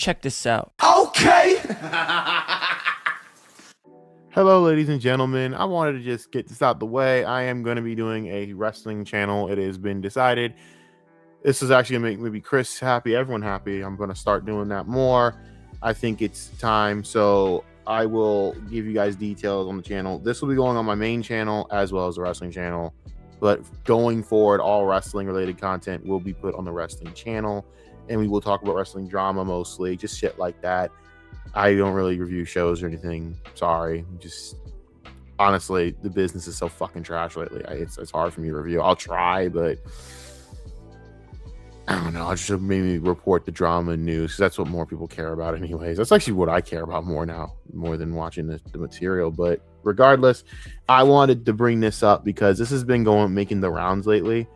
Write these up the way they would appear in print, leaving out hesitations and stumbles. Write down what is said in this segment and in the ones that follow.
Check this out. Okay. Hello, ladies and gentlemen. I wanted to just get this out the way. I am going to be doing a wrestling channel. It has been decided. This is actually going to make maybe Chris happy, everyone happy. I'm going to start doing that more. I think it's time. So I will give you guys details on the channel. This will be going on my main channel as well as the wrestling channel. But going forward, all wrestling related content will be put on the wrestling channel. And we will talk about wrestling drama mostly, just shit like that. I don't really review shows or anything. Sorry. Just honestly, the business is so fucking trash lately. It's hard for me to review. I'll try, but I don't know. I'll just maybe report the drama and news because that's what more people care about anyways. That's actually what I care about more now, more than watching the material. But regardless, I wanted to bring this up because this has been making the rounds lately.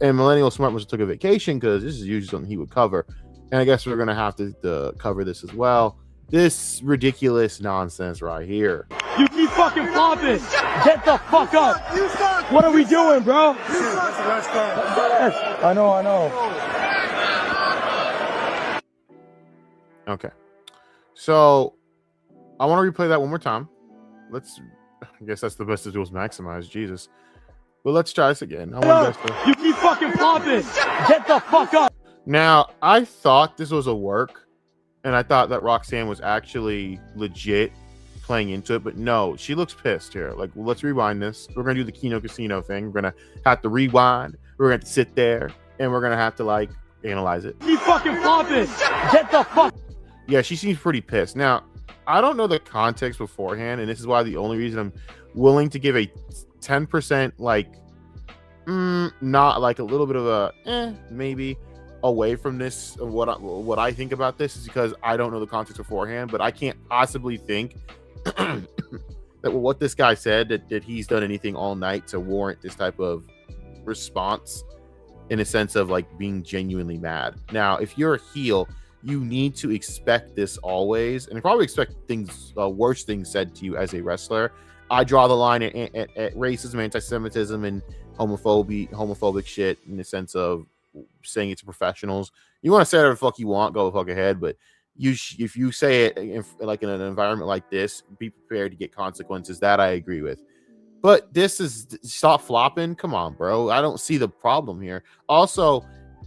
And Millennial Smart must have took a vacation because this is usually something he would cover. And I guess we're going to have to cover this as well. This ridiculous nonsense right here. You keep fucking flopping. Get the fuck up. What are we doing, bro? I know. Okay. So I want to replay that one more time. I guess that's the best to do is maximize. Jesus. But let's try this again. You keep fucking flopping. Get the fuck up. Now, I thought this was a work. And I thought that Roxanne was actually legit playing into it, but no, she looks pissed here. Like, well, let's rewind this. We're gonna do the Kino Casino thing. We're gonna have to rewind. We're gonna have to sit there, and we're gonna have to like analyze it. Keep fucking flopping. Get the fuck. Yeah, she seems pretty pissed. Now, I don't know the context beforehand, and this is why the only reason I'm willing to give a 10% like, not like a little bit of a maybe away from this of what I think about this is because I don't know the context beforehand, but I can't possibly think that what this guy said that he's done anything all night to warrant this type of response in a sense of like being genuinely mad. Now, if you're a heel, you need to expect this always, and probably expect things worse things said to you as a wrestler. I draw the line at racism, anti-Semitism, and homophobic shit in the sense of saying it to professionals. You want to say whatever the fuck you want, go the fuck ahead, but if you say it in an environment like this, be prepared to get consequences. That I agree with. But this is stop flopping. Come on, bro. I don't see the problem here. Also,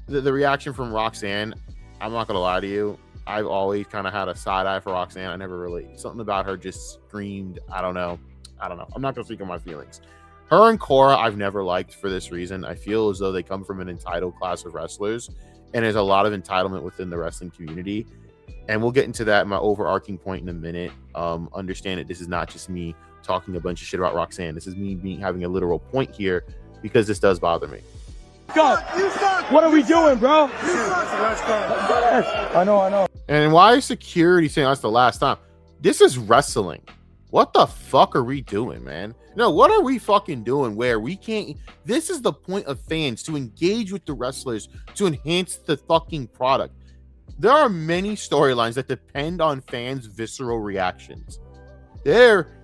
the reaction from Roxanne, I'm not gonna lie to you, I've always kind of had a side eye for Roxanne. I never really, something about her just screamed, I don't know. I'm not gonna speak on my feelings. Her and Cora, I've never liked for this reason. I feel as though they come from an entitled class of wrestlers, and there's a lot of entitlement within the wrestling community. And we'll get into that in my overarching point in a minute. Understand that this is not just me talking a bunch of shit about Roxanne. This is me having a literal point here because this does bother me. Go. What are we doing, bro? I know. And why is security saying that's the last time? This is wrestling. What the fuck are we doing, man? No, what are we fucking doing where we can't? This is the point of fans, to engage with the wrestlers, to enhance the fucking product. There are many storylines that depend on fans' visceral reactions.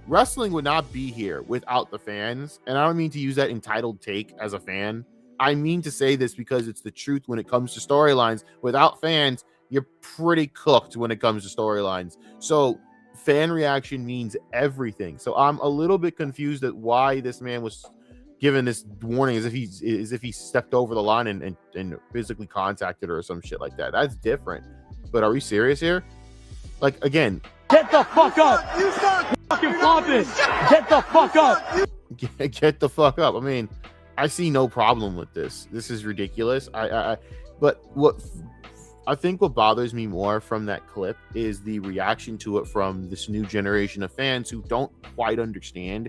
Wrestling would not be here without the fans. And I don't mean to use that entitled take as a fan. I mean to say this because it's the truth when it comes to storylines. Without fans, you're pretty cooked when it comes to storylines. So fan reaction means everything. So I'm a little bit confused at why this man was given this warning as if he stepped over the line and physically contacted her or some shit like that. That's different. But are we serious here? Like, again, get the fuck up. You start fucking flopping. Get the fuck up. Get the fuck up. I mean, I see no problem with this. This is ridiculous. But what I think what bothers me more from that clip is the reaction to it from this new generation of fans who don't quite understand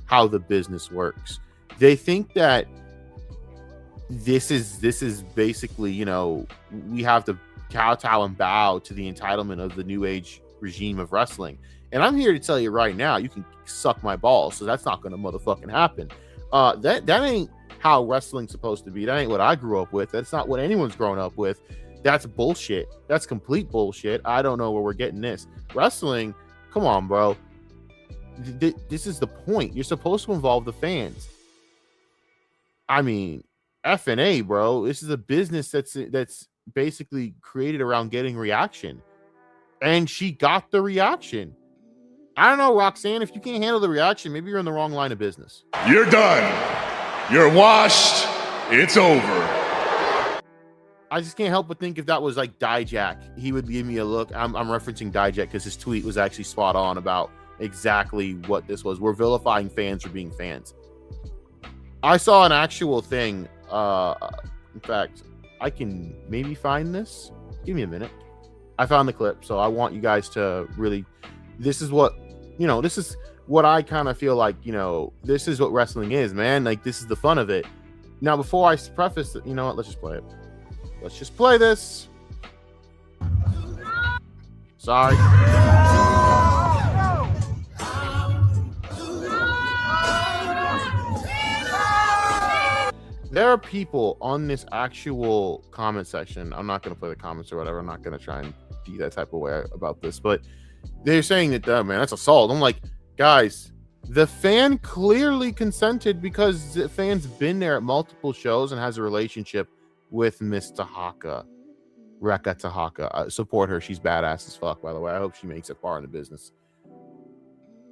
how the business works. They think that this is basically, you know, we have to kowtow and bow to the entitlement of the new age regime of wrestling. And I'm here to tell you right now, you can suck my balls. So that's not going to motherfucking happen. That ain't how wrestling's supposed to be. That ain't what I grew up with. That's not what anyone's grown up with. That's bullshit. That's complete bullshit. I don't know where we're getting this. Wrestling, come on, bro. This is the point. You're supposed to involve the fans. I mean, F&A, bro. This is a business that's basically created around getting reaction. and she got the reaction. I don't know, Roxanne, if you can't handle the reaction, maybe you're in the wrong line of business. You're done. You're washed. It's over. I just can't help but think if that was like Dijak, he would give me a look. I'm referencing Dijak because his tweet was actually spot on about exactly what this was. We're vilifying fans for being fans. I saw an actual thing. In fact, I can maybe find this. Give me a minute. I found the clip, so I want you guys to really. This is what This is what I kind of feel like. This is what wrestling is, man. Like, this is the fun of it. Now, before I preface it, you know what? Let's just play it. Let's just play this. Sorry. There are people on this actual comment section. I'm not going to play the comments or whatever. I'm not going to try and be that type of way about this, but they're saying that, man, that's assault. I'm like, guys, the fan clearly consented because the fan's been there at multiple shows and has a relationship with Miss Tahaka. Reka Tahaka. Support her. She's badass as fuck, by the way. I hope she makes it far in the business.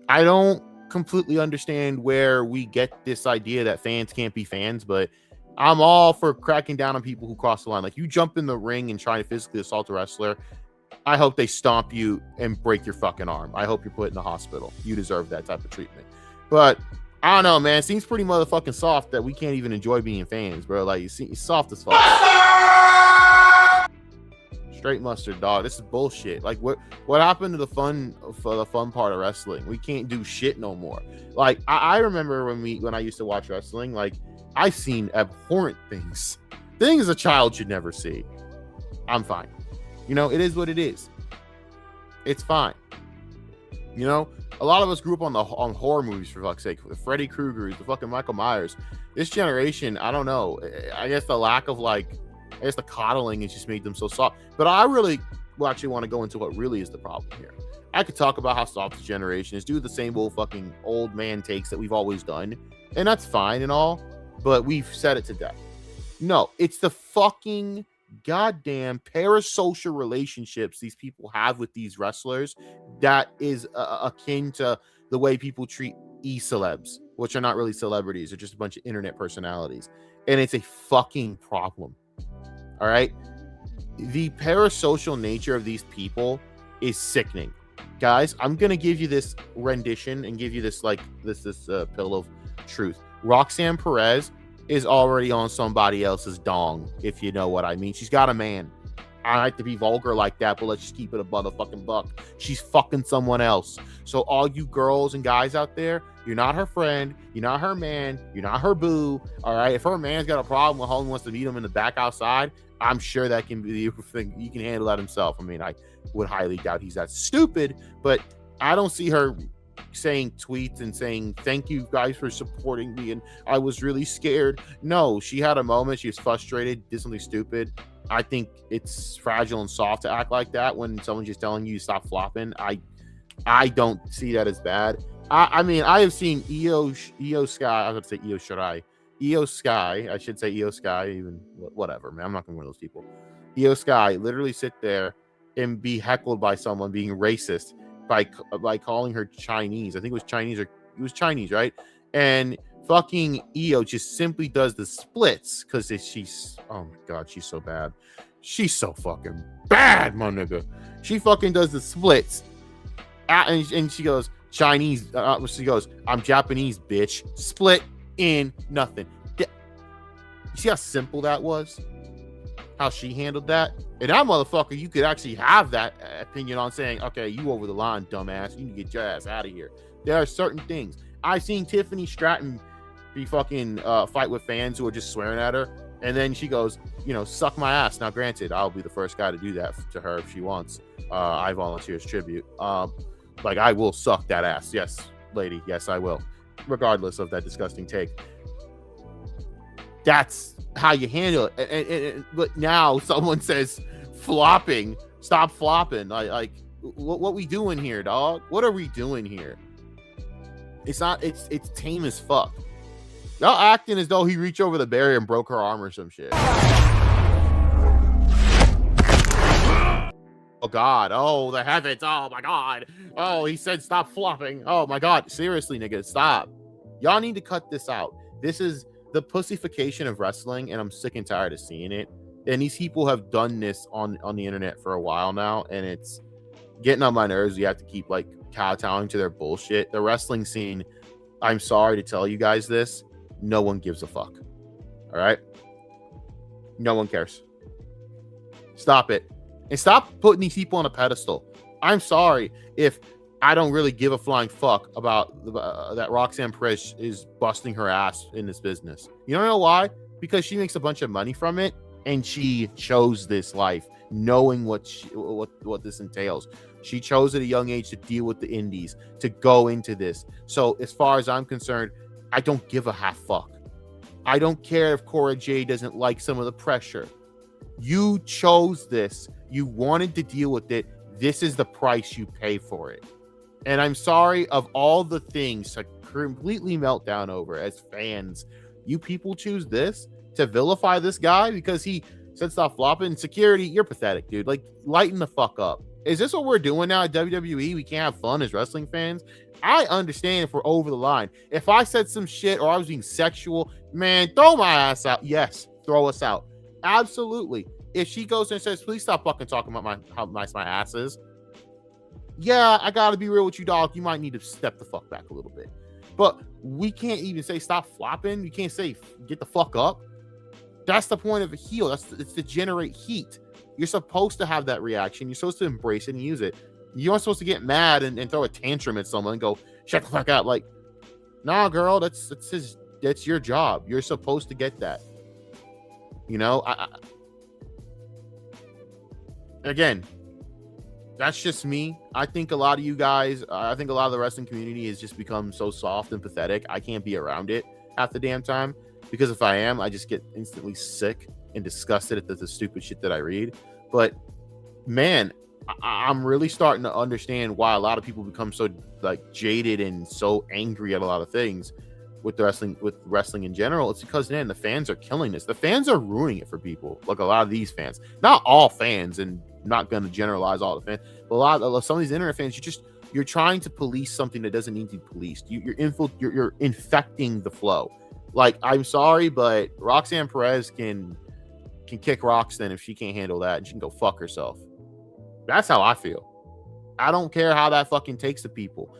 I don't completely understand where we get this idea that fans can't be fans, but I'm all for cracking down on people who cross the line. Like, you jump in the ring and try to physically assault a wrestler, I hope they stomp you and break your fucking arm. I hope you're put in the hospital. You deserve that type of treatment. But I don't know, man. It seems pretty motherfucking soft that we can't even enjoy being fans, bro. Like, it's soft as fuck. Straight mustard, dog. This is bullshit. Like, what happened to the fun part of wrestling? We can't do shit no more. Like, I remember when I used to watch wrestling, like, I've seen abhorrent things a child should never see. I'm fine. It is what it is. It's fine. A lot of us grew up on horror movies, for fuck's sake. The Freddy Kruegers, the fucking Michael Myers. This generation, I don't know. I guess the lack of the coddling has just made them so soft. But I really actually want to go into what really is the problem here. I could talk about how soft this generation is, do the same old man takes that we've always done, and that's fine and all, but we've said it to death. No, it's the fucking goddamn parasocial relationships these people have with these wrestlers that is akin to the way people treat e-celebs, which are not really celebrities. They're just a bunch of internet personalities. And it's a fucking problem. All right? The parasocial nature of these people is sickening. Guys, I'm going to give you this rendition and give you this pill of truth. Roxanne Perez is already on somebody else's dong, if you know what I mean. She's got a man. I like to be vulgar like that, but let's just keep it a motherfucking buck. She's fucking someone else. So all you girls and guys out there, you're not her friend, you're not her man, you're not her boo. All right, if her man's got a problem with home, wants to meet him in the back outside, I'm sure that can be the thing. You can handle that himself. I mean, I would highly doubt he's that stupid, but I don't see her saying tweets and saying thank you guys for supporting me and I was really scared. No, she had a moment. She was frustrated, did something stupid. I think it's fragile and soft to act like that when someone's just telling you to stop flopping. I don't see that as bad. I mean, I have seen Io Sky. I was going to say Io Shirai. Io Sky. I should say Io Sky. Even whatever, man. I'm not going to one of those people. Io Sky literally sit there and be heckled by someone being racist by calling her Chinese. I think it was Chinese, right? And fucking Io just simply does the splits because she's, oh my god, she's so bad. She's so fucking bad, my nigga. She fucking does the splits. And she goes, Chinese. She goes, I'm Japanese, bitch. Split in nothing. You see how simple that was? How she handled that? And that motherfucker, you could actually have that opinion on saying, okay, you over the line, dumbass. You need to get your ass out of here. There are certain things. I've seen Tiffany Stratton be fucking fight with fans who are just swearing at her. And then she goes, suck my ass. Now, granted, I'll be the first guy to do that to her if she wants. I volunteer as tribute. I will suck that ass. Yes, lady. Yes, I will. Regardless of that disgusting take. That's how you handle it. But now someone says flopping. Stop flopping. Like what we doing here, dog? What are we doing here? It's tame as fuck. Y'all acting as though he reached over the barrier and broke her arm or some shit. God. Oh, the heavens. Oh my God. Oh, he said stop flopping. Oh my God. Seriously, nigga, stop. Y'all need to cut this out. This is the pussification of wrestling, and I'm sick and tired of seeing it. And these people have done this on the internet for a while now, and it's getting on my nerves. You have to keep like kowtowing to their bullshit. The wrestling scene, I'm sorry to tell you guys this, no one gives a fuck. All right? No one cares. Stop it. And stop putting these people on a pedestal. I'm sorry if I don't really give a flying fuck about that Roxanne Perez is busting her ass in this business. You don't know why? Because she makes a bunch of money from it, and she chose this life, knowing what this entails. She chose at a young age to deal with the indies, to go into this. So as far as I'm concerned, I don't give a half fuck. I don't care if Cora Jade doesn't like some of the pressure. You chose this. You wanted to deal with it. This is the price you pay for it. And I'm sorry, of all the things to completely melt down over as fans, you people choose this to vilify this guy because he said stop flopping. Security, you're pathetic, dude. Like, lighten the fuck up. Is this what we're doing now at WWE? We can't have fun as wrestling fans? I understand if we're over the line. If I said some shit or I was being sexual, man, throw my ass out. Yes, throw us out. Absolutely. If she goes and says, please stop fucking talking about how nice my ass is. Yeah, I gotta be real with you, dog. You might need to step the fuck back a little bit. But we can't even say stop flopping. You can't say get the fuck up. That's the point of a heel. It's to generate heat. You're supposed to have that reaction. You're supposed to embrace it and use it. You aren't supposed to get mad and throw a tantrum at someone and go, shut the fuck up. Like, nah, girl, that's your job. You're supposed to get that. You know, again, that's just me. I think a lot of you guys, I think a lot of the wrestling community has just become so soft and pathetic. I can't be around it half the damn time, because if I am, I just get instantly sick and disgusted at the stupid shit that I read. But man, I'm really starting to understand why a lot of people become so like jaded and so angry at a lot of things with wrestling in general. It's because, man, the fans are killing this. The fans are ruining it for people. Like a lot of these fans, not all fans, and not going to generalize all the fans, but some of these internet fans, you're trying to police something that doesn't need to be policed. You're infecting the flow. Like, I'm sorry, but Roxanne Perez can kick Roxanne if she can't handle that, and she can go fuck herself. That's how I feel. I don't care how that fucking takes to people.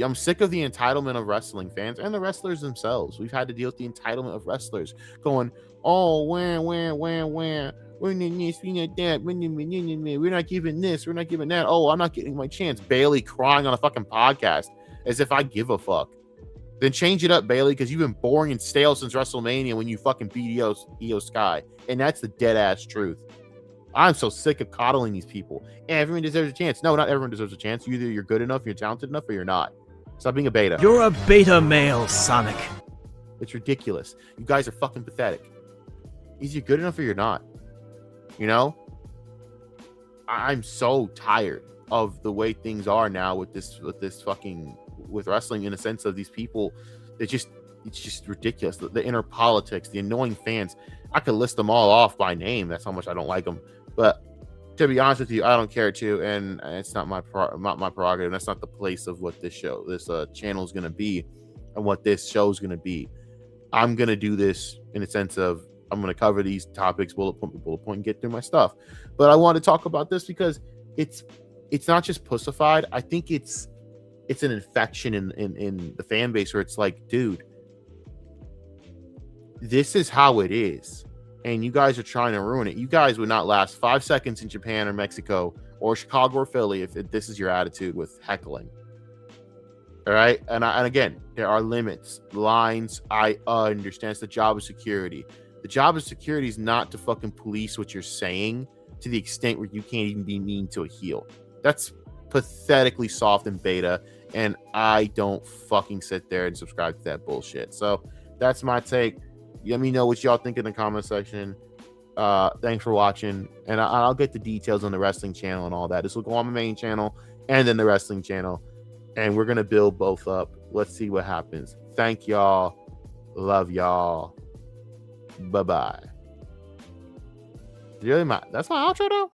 I'm sick of the entitlement of wrestling fans and the wrestlers themselves. We've had to deal with the entitlement of wrestlers going, oh, when, we're this, we're not that, we're not giving this, we're not giving that. Oh, I'm not getting my chance. Bailey crying on a fucking podcast as if I give a fuck. Then change it up, Bailey, because you've been boring and stale since WrestleMania when you fucking beat Io Sky. And that's the dead ass truth. I'm so sick of coddling these people. Everyone deserves a chance. No, not everyone deserves a chance. Either you're good enough, you're talented enough, or you're not. Stop being a beta. You're a beta male, Sonic. It's ridiculous. You guys are fucking pathetic. Either you're good enough or you're not. You know? I'm so tired of the way things are now with wrestling, in a sense of these people. It's just ridiculous. The inner politics, the annoying fans. I could list them all off by name. That's how much I don't like them. But to be honest with you, I don't care to, and it's not my prerogative. That's not the place of what this channel is going to be, and what this show is going to be. I'm going to do this in a sense of I'm going to cover these topics bullet point, and get through my stuff. But I want to talk about this because it's not just pussified. I think it's an infection in the fan base where it's like, dude, this is how it is, and you guys are trying to ruin it. You guys would not last 5 seconds in Japan or Mexico or Chicago or Philly if this is your attitude with heckling. All right, and again, there are limits, lines. I understand it's the job of security. The job of security is not to fucking police what you're saying to the extent where you can't even be mean to a heel. That's pathetically soft and beta, and I don't fucking sit there and subscribe to that bullshit. So that's my take. Let me know what y'all think in the comment section. Thanks for watching, and I'll get the details on the wrestling channel and all that. This will go on my main channel and then the wrestling channel, and we're gonna build both up. Let's see what happens. Thank y'all. Love y'all. Bye bye. That's my outro though.